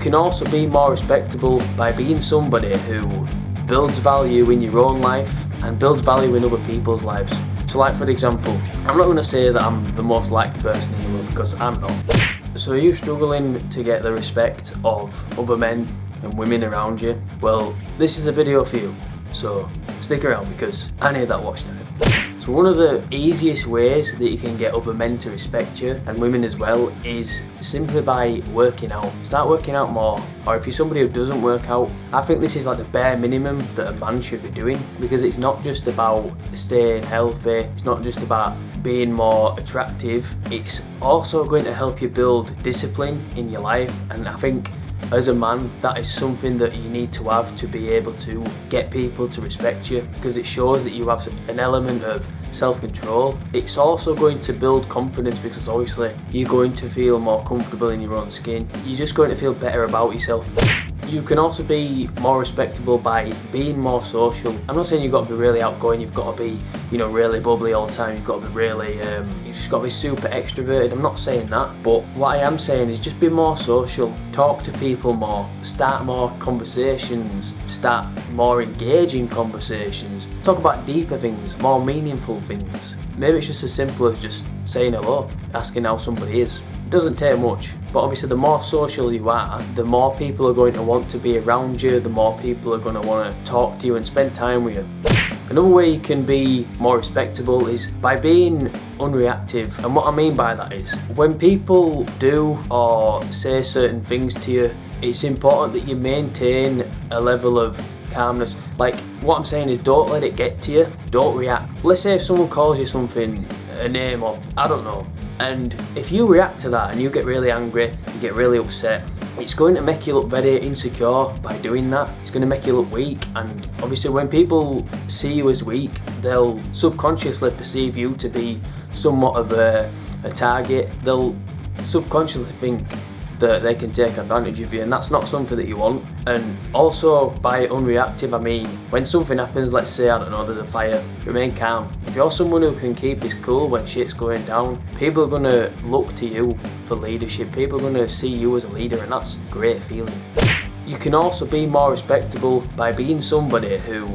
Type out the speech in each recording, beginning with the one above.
can also be more respectable by being somebody who builds value in your own life and builds value in other people's lives. So like for example, I'm not going to say that I'm the most liked person in the world, because I'm not. So are you struggling to get the respect of other men and women around you? Well, this is a video for you, so stick around because I need that watch time. So one of the easiest ways that you can get other men to respect you, and women as well, is simply by working out. Start working out more. Or if you're somebody who doesn't work out, I think this is like the bare minimum that a man should be doing, because it's not just about staying healthy, it's not just about being more attractive, it's also going to help you build discipline in your life. And I think as a man, that is something that you need to have to be able to get people to respect you, because it shows that you have an element of self-control. It's also going to build confidence, because obviously you're going to feel more comfortable in your own skin. You're just going to feel better about yourself. You can also be more respectable by being more social. I'm not saying you've got to be really outgoing, you've got to be, really bubbly all the time, you've got to be really, you've just got to be super extroverted. I'm not saying that, but what I am saying is just be more social, talk to people more, start more conversations, start more engaging conversations, talk about deeper things, more meaningful things. Maybe it's just as simple as just saying hello, asking how somebody is. It doesn't take much, but obviously the more social you are, the more people are going to want to be around you, the more people are going to want to talk to you and spend time with you. Another way you can be more respectable is by being unreactive. And what I mean by that is, when people do or say certain things to you, it's important that you maintain a level of calmness. Like, what I'm saying is, don't let it get to you, don't react. Let's say if someone calls you something, a name, or I don't know, and if you react to that and you get really angry, you get really upset, it's going to make you look very insecure by doing that. It's going to make you look weak, and obviously when people see you as weak, they'll subconsciously perceive you to be somewhat of a target. They'll subconsciously think that they can take advantage of you, and that's not something that you want. And also, by unreactive, I mean when something happens, let's say, I don't know, there's a fire, remain calm. If you're someone who can keep his cool when shit's going down, people are going to look to you for leadership, people are going to see you as a leader, and that's a great feeling. You can also be more respectable by being somebody who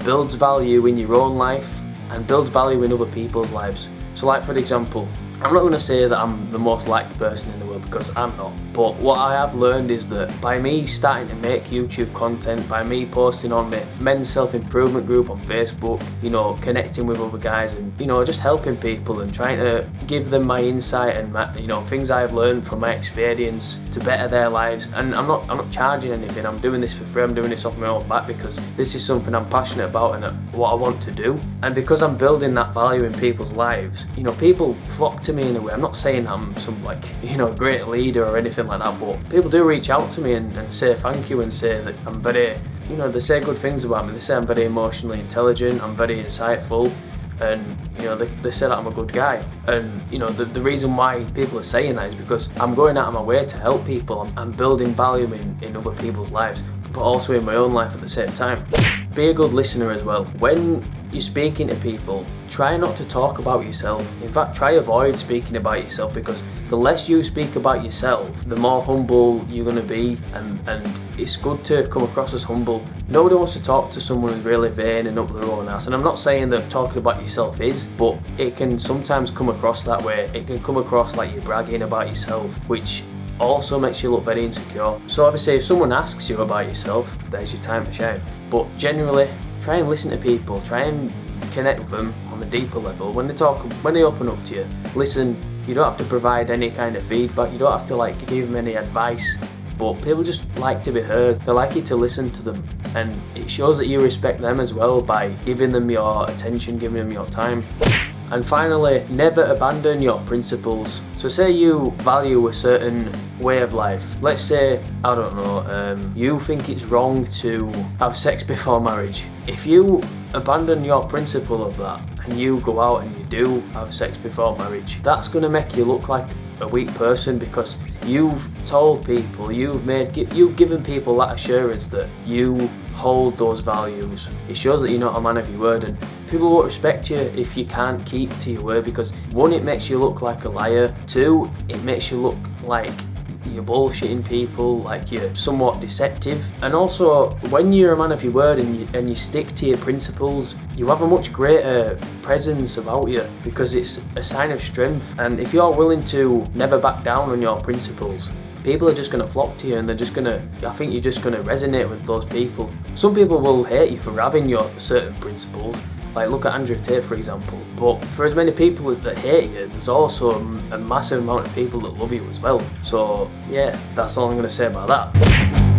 builds value in your own life and builds value in other people's lives. So like for example, I'm not going to say that I'm the most liked person in the world, because I'm not, but what I have learned is that by me starting to make YouTube content, by me posting on my men's self-improvement group on Facebook, connecting with other guys and, just helping people and trying to give them my insight and my, things I've learned from my experience to better their lives. And I'm not charging anything, I'm doing this for free, I'm doing this off my own back because this is something I'm passionate about and what I want to do. And because I'm building that value in people's lives, people flock to me in a way. I'm not saying I'm some great leader or anything like that, but people do reach out to me and say thank you and say that I'm very, they say good things about me. They say I'm very emotionally intelligent, I'm very insightful, and they say that I'm a good guy. And the reason why people are saying that is because I'm going out of my way to help people. I'm building value in other people's lives, but also in my own life at the same time. Be a good listener as well. When you're speaking to people, try not to talk about yourself. In fact, try avoid speaking about yourself, because the less you speak about yourself, the more humble you're going to be, and it's good to come across as humble. Nobody wants to talk to someone who's really vain and up their own ass, and I'm not saying that talking about yourself is, but it can sometimes come across that way. It can come across like you're bragging about yourself, which also makes you look very insecure. So obviously if someone asks you about yourself, there's your time to shine. But generally, try and listen to people, try and connect with them on a deeper level. When they open up to you, listen. You don't have to provide any kind of feedback, you don't have to give them any advice, but people just like to be heard. They like you to listen to them, and it shows that you respect them as well by giving them your attention, giving them your time. And finally, never abandon your principles. So say you value a certain way of life. Let's say, I don't know, you think it's wrong to have sex before marriage. If you abandon your principle of that and you go out and you do have sex before marriage, that's going to make you look like a weak person, because you've told people, you've given people that assurance that you hold those values. It shows that you're not a man of your word, and people won't respect you if you can't keep to your word, because one, it makes you look like a liar, two, it makes you look like you're bullshitting people, like you're somewhat deceptive. And also, when you're a man of your word and you stick to your principles, you have a much greater presence about you, because it's a sign of strength. And if you're willing to never back down on your principles, people are just going to flock to you, and I think you're just going to resonate with those people. Some people will hate you for having your certain principles, like look at Andrew Tate for example, but for as many people that hate you, there's also a massive amount of people that love you as well. So yeah, that's all I'm going to say about that.